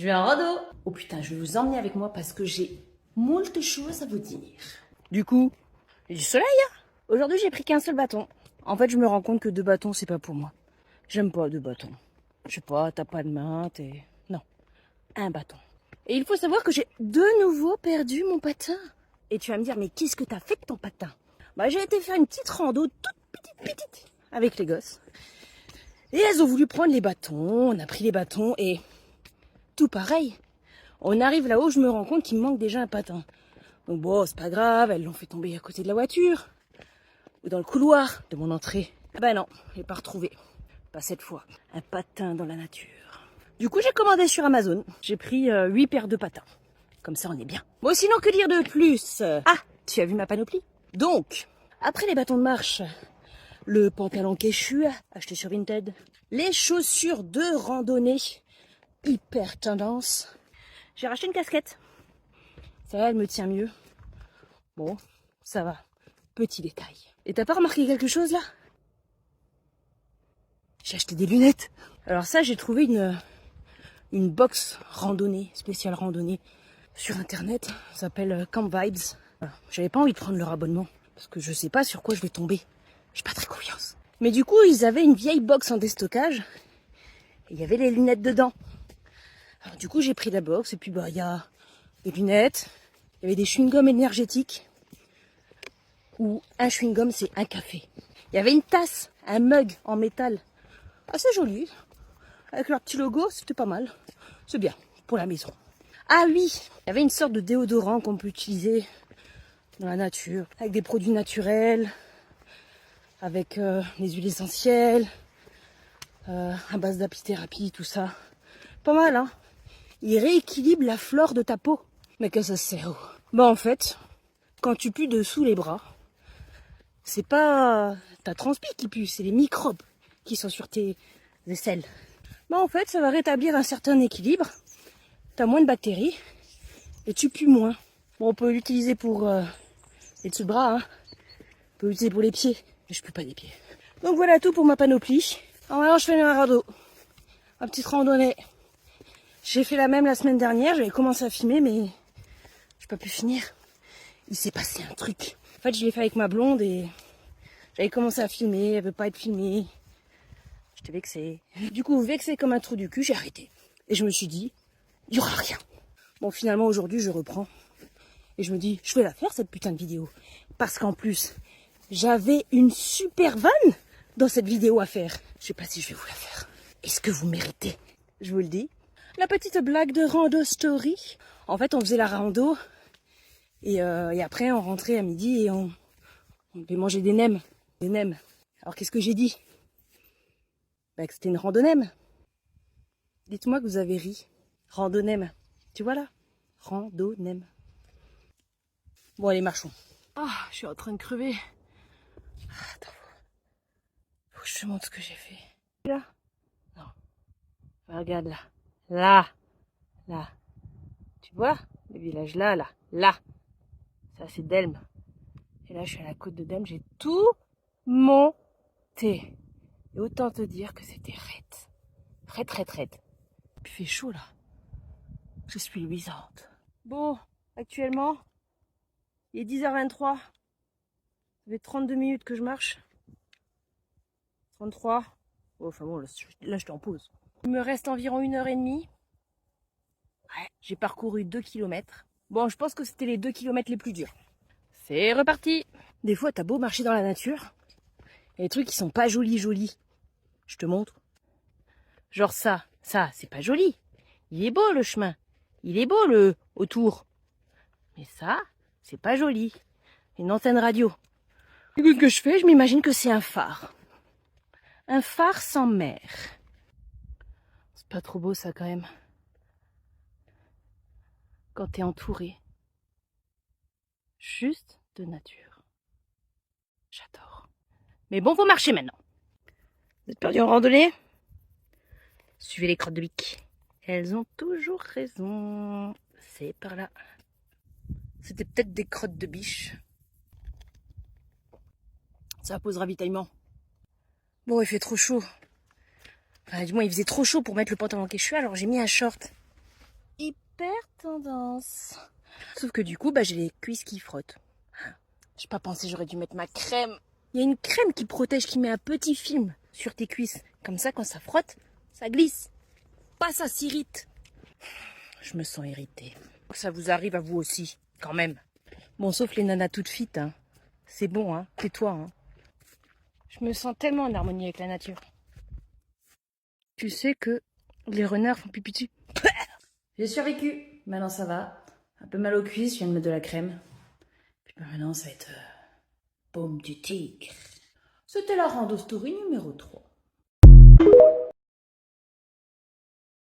Je vais en rando. Oh putain, je vais vous emmener avec moi parce que j'ai moult choses à vous dire. Du coup, il y a du soleil, hein. Aujourd'hui, j'ai pris qu'un seul bâton. En fait, je me rends compte que 2 bâtons, c'est pas pour moi. J'aime pas 2 bâtons. Je sais pas, t'as pas de main, t'es... Non, un bâton. Et il faut savoir que j'ai de nouveau perdu mon patin. Et tu vas me dire, mais qu'est-ce que t'as fait de ton patin? Bah, j'ai été faire une petite rando, toute petite, avec les gosses. Et elles ont voulu prendre les bâtons, on a pris les bâtons et... Tout pareil. On arrive là-haut, je me rends compte qu'il me manque déjà un patin. Donc bon, c'est pas grave, elles l'ont fait tomber à côté de la voiture. Ou dans le couloir de mon entrée. Ah ben non, je l'ai pas retrouvé. Pas cette fois. Un patin dans la nature. Du coup, j'ai commandé sur Amazon. J'ai pris 8 paires de patins. Comme ça, on est bien. Bon, sinon, que dire de plus? Ah, tu as vu ma panoplie? Donc, après les bâtons de marche, le pantalon Quechua, acheté sur Vinted, les chaussures de randonnée, hyper tendance. J'ai racheté une casquette. Ça va, elle me tient mieux. Bon, ça va. Petit détail. Et t'as pas remarqué quelque chose là? J'ai acheté des lunettes. Alors ça, j'ai trouvé une box randonnée, spéciale randonnée, sur internet. Ça s'appelle Camp Vibes. J'avais pas envie de prendre leur abonnement, parce que je sais pas sur quoi je vais tomber. J'ai pas très confiance. Mais du coup, ils avaient une vieille box en déstockage, et il y avait les lunettes dedans. Alors du coup, j'ai pris la box, et puis bah il y a des lunettes, il y avait des chewing-gums énergétiques, où un chewing-gum c'est un café. Il y avait une tasse, un mug en métal, assez joli, avec leur petit logo, c'était pas mal. C'est bien, pour la maison. Ah oui, il y avait une sorte de déodorant qu'on peut utiliser dans la nature, avec des produits naturels, avec des huiles essentielles, à base d'apithérapie, tout ça. Pas mal, hein. Il rééquilibre la flore de ta peau. Mais que ça sert? Bah en fait, quand tu pues dessous les bras, c'est pas ta transpi qui pue, c'est les microbes qui sont sur tes aisselles. Bah en fait, ça va rétablir un certain équilibre. T'as moins de bactéries et tu pues moins. Bon, on peut l'utiliser pour les dessous de bras, hein. On peut l'utiliser pour les pieds, mais je pue pas des pieds. Donc voilà tout pour ma panoplie. Alors maintenant, je fais un radeau, ma petite randonnée. J'ai fait la même la semaine dernière, j'avais commencé à filmer, mais j'ai pas pu finir. Il s'est passé un truc. En fait, je l'ai fait avec ma blonde et j'avais commencé à filmer, elle veut pas être filmée. J'étais vexée. Du coup, vexée comme un trou du cul, j'ai arrêté. Et je me suis dit, il y aura rien. Bon, finalement, aujourd'hui, je reprends. Et je me dis, je vais la faire, cette putain de vidéo. Parce qu'en plus, j'avais une super vanne dans cette vidéo à faire. Je sais pas si je vais vous la faire. Est-ce que vous méritez? Je vous le dis. La petite blague de rando story. En fait, on faisait la rando. Et après, on rentrait à midi et on devait manger des nems. Des nems. Alors, qu'est-ce que j'ai dit? Bah, que c'était une randonnème. Dites-moi que vous avez ri. Randonnème. Tu vois là? Randonnème. Bon, allez, marchons. Ah, je suis en train de crever. Ah, attends. Faut que je te montre ce que j'ai fait. Là? Non. Regarde là. Là. Là. Tu vois? Le village là, là. Là. Ça, c'est Delme. Et là, je suis à la côte de Delme. J'ai tout monté. Et autant te dire que c'était raide. Raide. Il fait chaud là. Je suis luisante. Bon, actuellement, il est 10h23. Ça fait 32 minutes que je marche. 33. Oh, enfin bon, là, je t'en pose. Il me reste environ 1h30. Ouais, j'ai parcouru 2 km. Bon, je pense que c'était les 2 km les plus durs. C'est reparti. Des fois, t'as beau marcher dans la nature. Il y a des trucs qui sont pas jolis. Je te montre. Genre ça, c'est pas joli. Il est beau le chemin. Il est beau le autour. Mais ça, c'est pas joli. Une antenne radio. Et qu'est-ce que je fais? Je m'imagine que c'est un phare. Un phare sans mer. C'est pas trop beau ça quand même. Quand t'es entouré. Juste de nature. J'adore. Mais bon, faut marcher maintenant. Vous êtes perdu en randonnée? Suivez les crottes de bique. Elles ont toujours raison. C'est par là. C'était peut-être des crottes de biche. Ça pose ravitaillement. Bon, il fait trop chaud. Enfin, du moins, il faisait trop chaud pour mettre le pantalon Quechua, alors j'ai mis un short. super tendance. Sauf que du coup, bah, j'ai les cuisses qui frottent. J'ai pas pensé, j'aurais dû mettre ma crème. Il y a une crème qui protège, qui met un petit film sur tes cuisses. Comme ça, quand ça frotte, ça glisse. Pas ça s'irrite. Je me sens irritée. Ça vous arrive à vous aussi, quand même. Bon, sauf les nanas toutes fit, hein. C'est bon, hein. Tais-toi, hein. Je me sens tellement en harmonie avec la nature. Tu sais que les renards font pipi dessus. J'ai survécu. Maintenant, ça va. Un peu mal aux cuisses, je viens de mettre de la crème. Puis maintenant, ça va être... Baume du tigre. C'était la rando story numéro 3.